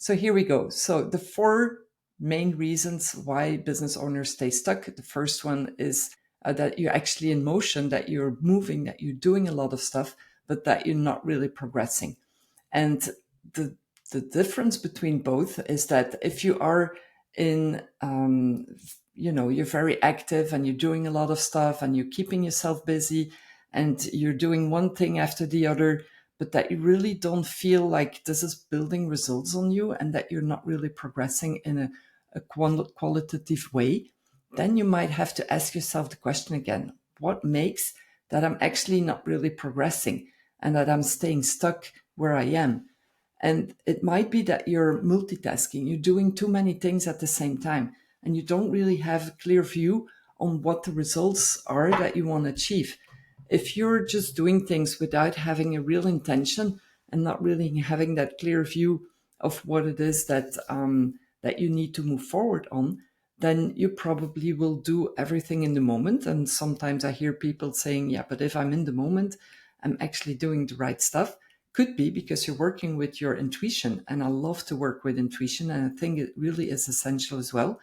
So here we go. So the four main reasons why business owners stay stuck. The first one is that you're actually in motion, that you're moving, that you're doing a lot of stuff, but that you're not really progressing. And the difference between both is that if you are in, you're very active and you're doing a lot of stuff and you're keeping yourself busy and you're doing one thing after the other, but that you really don't feel like this is building results on you and that you're not really progressing in a qualitative way, then you might have to ask yourself the question again, what makes that I'm actually not really progressing and that I'm staying stuck where I am? And it might be that you're multitasking, you're doing too many things at the same time, and you don't really have a clear view on what the results are that you want to achieve. If you're just doing things without having a real intention and not really having that clear view of what it is that that you need to move forward on, then you probably will do everything in the moment. And sometimes I hear people saying, yeah, but if I'm in the moment, I'm actually doing the right stuff. Could be because you're working with your intuition. And I love to work with intuition. And I think it really is essential as well.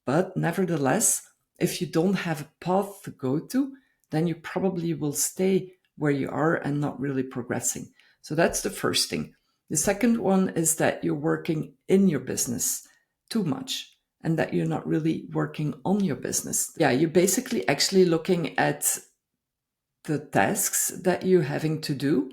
But nevertheless, if you don't have a path to go to, then you probably will stay where you are and not really progressing. So that's the first thing. The second one is that you're working in your business too much and that you're not really working on your business. Yeah, you're basically actually looking at the tasks that you're having to do,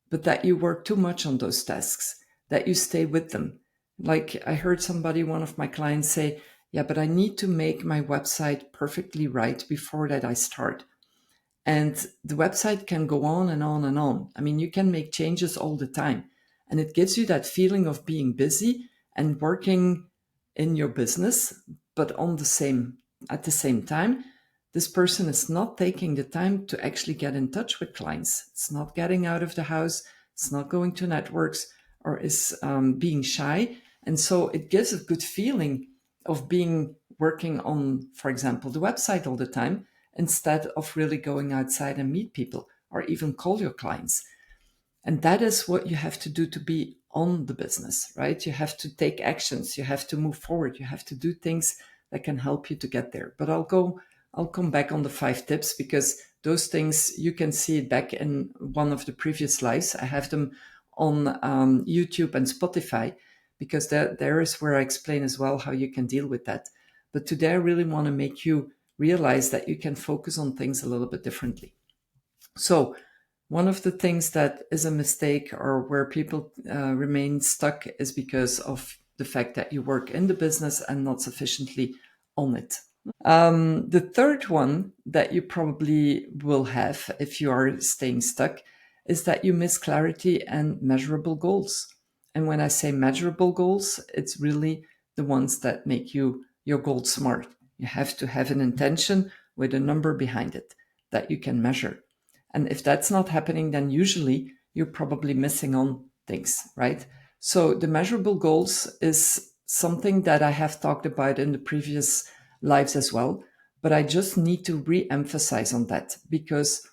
but that you work too much on those tasks, that you stay with them. Like I heard somebody, one of my clients say, yeah, but I need to make my website perfectly right before that I start. And the website can go on and on and on. I mean, you can make changes all the time. And it gives you that feeling of being busy and working in your business, but at the same time, this person is not taking the time to actually get in touch with clients. It's not getting out of the house. It's not going to networks or is being shy. And so it gives a good feeling of being working on, for example, the website all the time, instead of really going outside and meet people or even call your clients. And that is what you have to do to be on the business, right? You have to take actions. You have to move forward. You have to do things that can help you to get there. But I'll come back on the 5 tips because those things, you can see it back in one of the previous lives. I have them on YouTube and Spotify because there is where I explain as well how you can deal with that. But today I really want to make you realize that you can focus on things a little bit differently. So one of the things that is a mistake or where people remain stuck is because of the fact that you work in the business and not sufficiently on it. The third one that you probably will have if you are staying stuck is that you miss clarity and measurable goals. And when I say measurable goals, it's really the ones that make your goal smart. You have to have an intention with a number behind it that you can measure. And if that's not happening, then usually you're probably missing on things, right? So the measurable goals is something that I have talked about in the previous lives as well. But I just need to re-emphasize on that because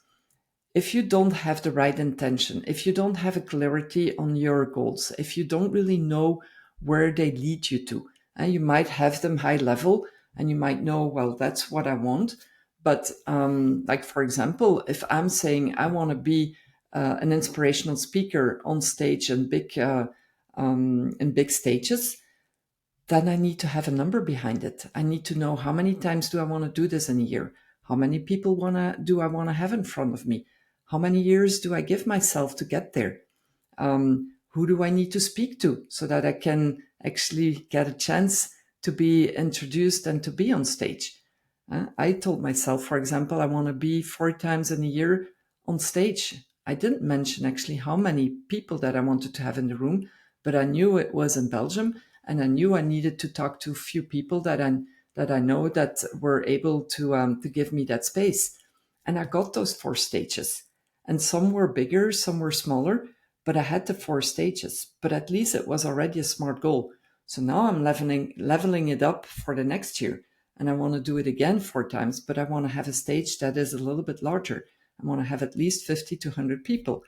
if you don't have the right intention, if you don't have a clarity on your goals, if you don't really know where they lead you to, and you might have them high level and you might know, well, that's what I want. But like, for example, if I'm saying I want to be an inspirational speaker on stage and in big stages, then I need to have a number behind it. I need to know how many times do I want to do this in a year? How many people do I want to have in front of me? How many years do I give myself to get there? Who do I need to speak to so that I can actually get a chance to be introduced and to be on stage? I told myself, for example, I want to be 4 times in a year on stage. I didn't mention actually how many people that I wanted to have in the room, but I knew it was in Belgium. And I knew I needed to talk to a few people that I know that were able to give me that space. And I got those 4 stages. And some were bigger, some were smaller, but I had the 4 stages. But at least it was already a smart goal. So now I'm leveling it up for the next year. And I want to do it again 4 times, but I want to have a stage that is a little bit larger. I want to have at least 50 to 100 people.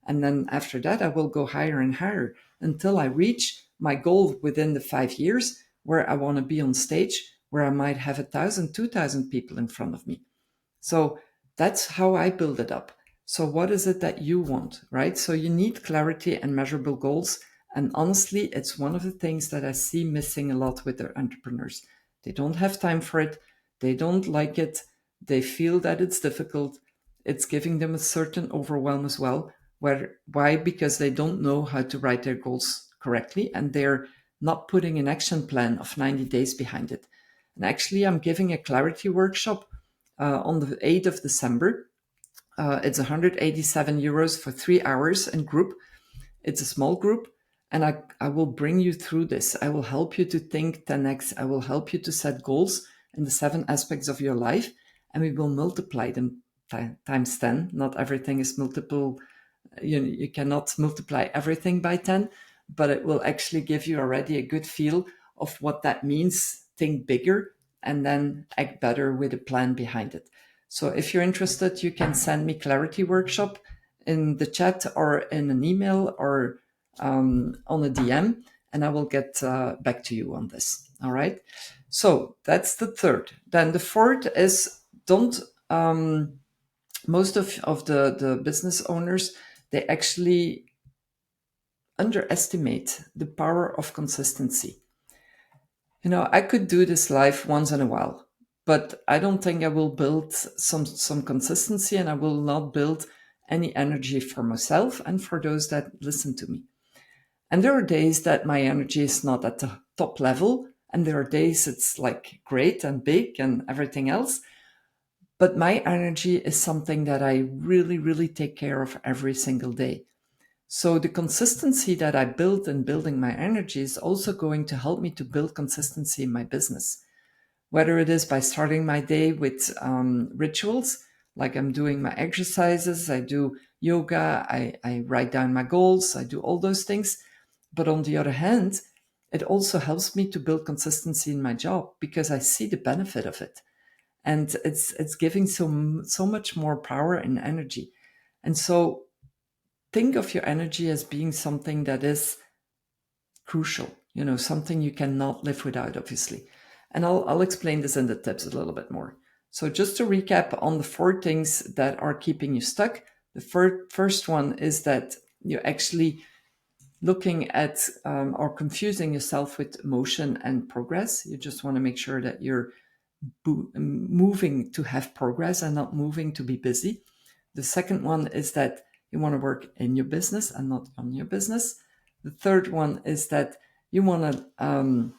And then after that, I will go higher and higher until I reach my goal within the 5 years, where I want to be on stage, where I might have 1,000, 2,000 people in front of me. So that's how I build it up. So what is it that you want, right? So you need clarity and measurable goals. And honestly, it's one of the things that I see missing a lot with their entrepreneurs. They don't have time for it. They don't like it. They feel that it's difficult. It's giving them a certain overwhelm as well. Why? Because they don't know how to write their goals correctly, and they're not putting an action plan of 90 days behind it. And actually, I'm giving a clarity workshop on the 8th of December. It's 187 euros for 3 hours in group. It's a small group, and I will bring you through this. I will help you to think 10x. I will help you to set goals in the 7 aspects of your life, and we will multiply them times 10. Not everything is multiple. You cannot multiply everything by 10, but it will actually give you already a good feel of what that means. Think bigger and then act better with a plan behind it. So if you're interested, you can send me clarity workshop in the chat or in an email or on a DM, and I will get back to you on this. All right. So that's the third. Then the fourth is don't. Most of the business owners, they actually underestimate the power of consistency. I could do this live once in a while, but I don't think I will build some consistency, and I will not build any energy for myself and for those that listen to me. And there are days that my energy is not at the top level, and there are days it's like great and big and everything else. But my energy is something that I really, really take care of every single day. So the consistency that I build in building my energy is also going to help me to build consistency in my business. Whether it is by starting my day with rituals, like I'm doing my exercises, I do yoga, I write down my goals, I do all those things. But on the other hand, it also helps me to build consistency in my job because I see the benefit of it. And it's giving so much more power and energy. And so think of your energy as being something that is crucial, something you cannot live without, obviously. And I'll explain this in the tips a little bit more. So just to recap on the 4 things that are keeping you stuck, the first one is that you're actually looking at or confusing yourself with motion and progress. You just want to make sure that you're moving to have progress and not moving to be busy. The second one is that you want to work in your business and not on your business. The third one is that you want to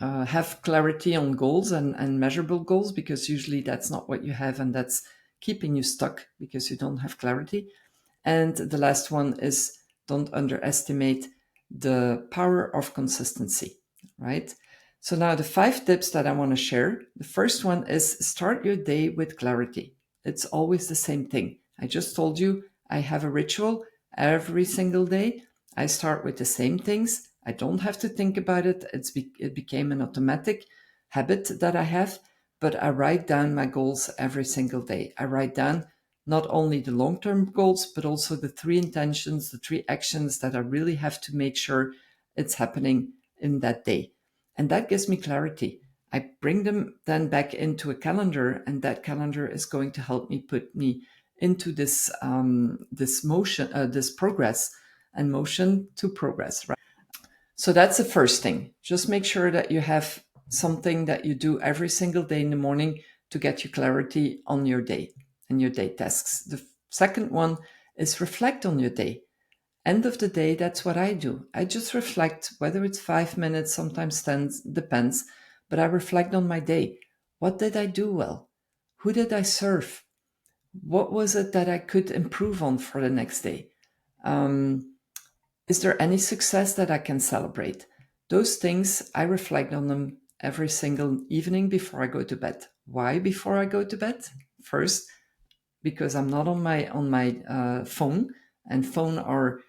have clarity on goals and measurable goals, because usually that's not what you have, and that's keeping you stuck because you don't have clarity. And the last one is don't underestimate the power of consistency, right? So now the 5 tips that I want to share. The first one is start your day with clarity. It's always the same thing. I just told you I have a ritual every single day. I start with the same things. I don't have to think about it. It became an automatic habit that I have, but I write down my goals every single day. I write down not only the long-term goals, but also the 3 intentions, the 3 actions that I really have to make sure it's happening in that day. And that gives me clarity. I bring them then back into a calendar, and that calendar is going to help me put me into this motion, this progress, and motion to progress. Right? So that's the first thing. Just make sure that you have something that you do every single day in the morning to get you clarity on your day and your day tasks. The second one is reflect on your day. End of the day, that's what I do. I just reflect, whether it's 5 minutes, sometimes 10, depends, but I reflect on my day. What did I do well? Who did I serve? What was it that I could improve on for the next day? Is there any success that I can celebrate? Those things, I reflect on them every single evening before I go to bed. Why before I go to bed? First, because I'm not on my phone, and phone are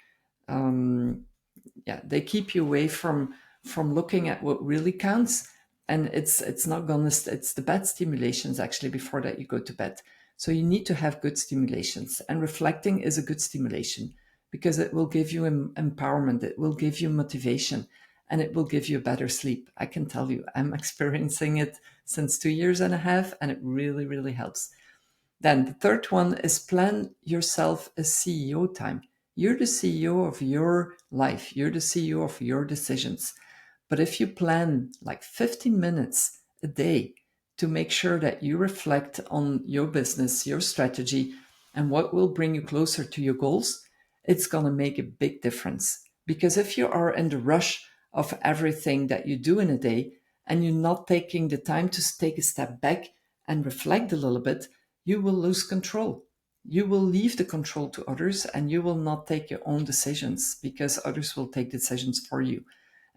they keep you away from looking at what really counts, and it's the bad stimulations actually before that you go to bed. So you need to have good stimulations, and reflecting is a good stimulation, because it will give you empowerment, it will give you motivation, and it will give you better sleep. I can tell you, I'm experiencing it since 2 years and a half, and it really, really helps. Then the third one is plan yourself a CEO time. You're the CEO of your life. You're the CEO of your decisions. But if you plan like 15 minutes a day to make sure that you reflect on your business, your strategy, and what will bring you closer to your goals, it's going to make a big difference. Because if you are in the rush of everything that you do in a day and you're not taking the time to take a step back and reflect a little bit, you will lose control. You will leave the control to others and you will not take your own decisions because others will take decisions for you.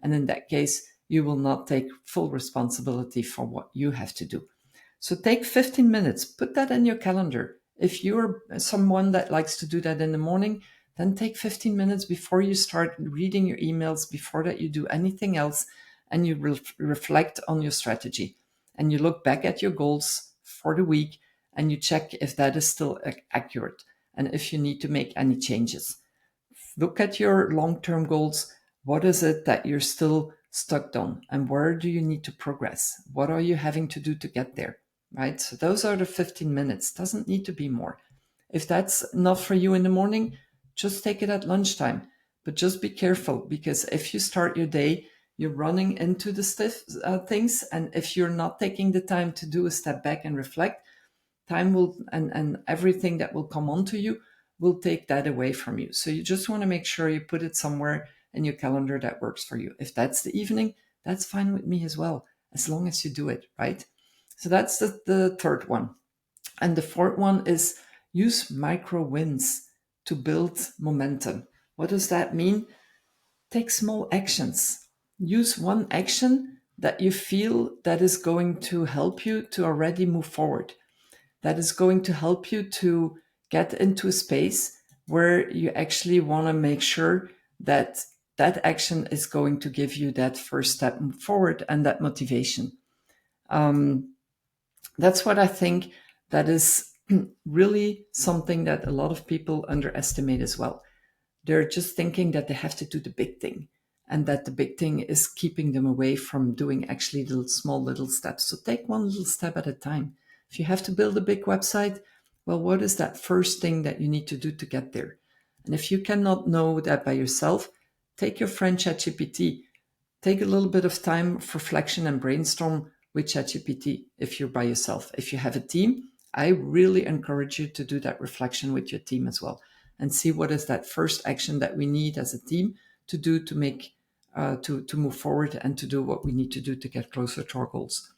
And in that case, you will not take full responsibility for what you have to do. So take 15 minutes, put that in your calendar. If you're someone that likes to do that in the morning, then take 15 minutes before you start reading your emails, before that you do anything else, and you reflect on your strategy. And you look back at your goals for the week and you check if that is still accurate and if you need to make any changes. Look at your long-term goals. What is it that you're still stuck on and where do you need to progress? What are you having to do to get there? Right? So those are the 15 minutes. Doesn't need to be more. If that's enough for you in the morning, just take it at lunchtime. But just be careful because if you start your day, you're running into the stiff things. And if you're not taking the time to do a step back and reflect, time will and everything that will come onto you will take that away from you. So you just want to make sure you put it somewhere in your calendar that works for you. If that's the evening, that's fine with me as well, as long as you do it, right? So that's the third one. And the fourth one is use micro wins to build momentum. What does that mean? Take small actions. Use one action that you feel that is going to help you to already move forward, that is going to help you to get into a space where you actually want to make sure that that action is going to give you that first step forward and that motivation. That's what I think that is really something that a lot of people underestimate as well. They're just thinking that they have to do the big thing and that the big thing is keeping them away from doing actually the small little steps. So take one little step at a time. If you have to build a big website, well, what is that first thing that you need to do to get there? And if you cannot know that by yourself, take your friend ChatGPT. Take a little bit of time for reflection and brainstorm with ChatGPT if you're by yourself. If you have a team, I really encourage you to do that reflection with your team as well and see what is that first action that we need as a team to do to make to move forward and to do what we need to do to get closer to our goals.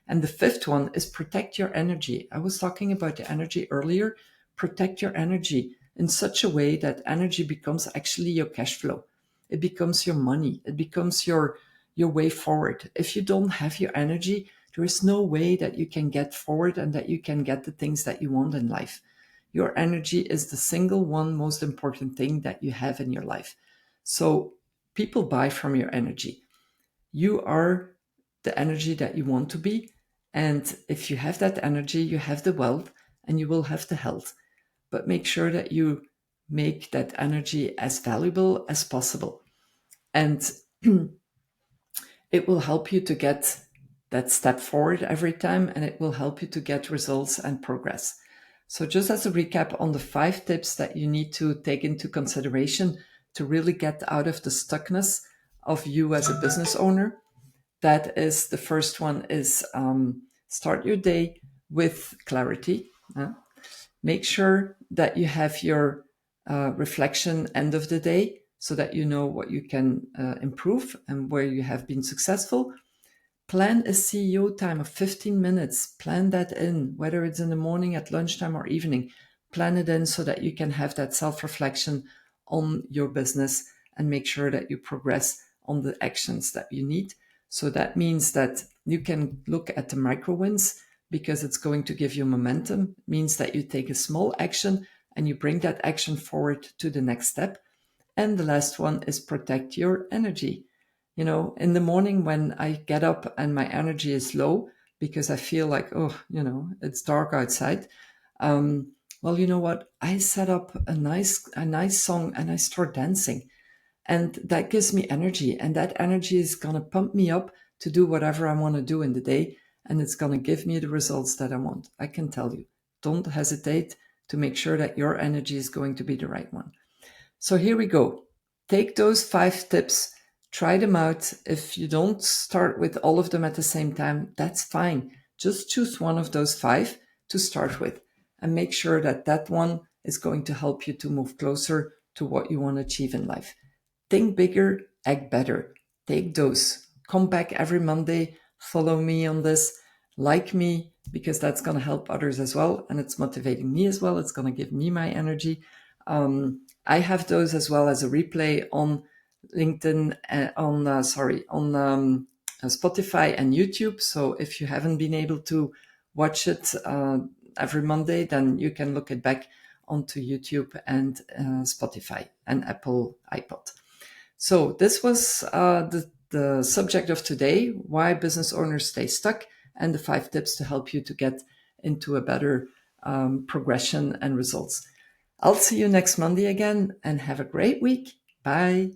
And the fifth one is protect your energy. I was talking about the energy earlier. Protect your energy in such a way that energy becomes actually your cash flow. It becomes your money. It becomes your way forward. If you don't have your energy, there is no way that you can get forward and that you can get the things that you want in life. Your energy is the single one most important thing that you have in your life. So people buy from your energy. You are the energy that you want to be. And if you have that energy, you have the wealth and you will have the health. But make sure that you make that energy as valuable as possible. And it will help you to get that step forward every time, and it will help you to get results and progress. So just as a recap on the 5 tips that you need to take into consideration to really get out of the stuckness of you as a business owner, that is, the first one is start your day with clarity. Make sure that you have your reflection end of the day so that you know what you can improve and where you have been successful. Plan a CEO time of 15 minutes. Plan that in, whether it's in the morning, at lunchtime, or evening. Plan it in so that you can have that self-reflection on your business and make sure that you progress on the actions that you need. So that means that you can look at the micro wins because it's going to give you momentum. It means that you take a small action and you bring that action forward to the next step. And the last one is protect your energy. You know, in the morning when I get up and my energy is low because I feel like, oh, you know, it's dark outside. Well, you know what? I set up a nice song and I start dancing. And that gives me energy. And that energy is going to pump me up to do whatever I want to do in the day. And it's going to give me the results that I want. I can tell you. Don't hesitate to make sure that your energy is going to be the right one. So here we go. Take those 5 tips, try them out. If you don't start with all of them at the same time, that's fine. Just choose one of those 5 to start with and make sure that that one is going to help you to move closer to what you want to achieve in life. Think bigger, act better. Take those. Come back every Monday, follow me on this, like me, because that's going to help others as well. And it's motivating me as well. It's going to give me my energy. I have those as well as a replay on LinkedIn, on Spotify and YouTube. So if you haven't been able to watch it every Monday, then you can look it back onto YouTube and Spotify and Apple iPod. So this was the subject of today, why business owners stay stuck, and the 5 tips to help you to get into a better progression and results. I'll see you next Monday again and have a great week. Bye.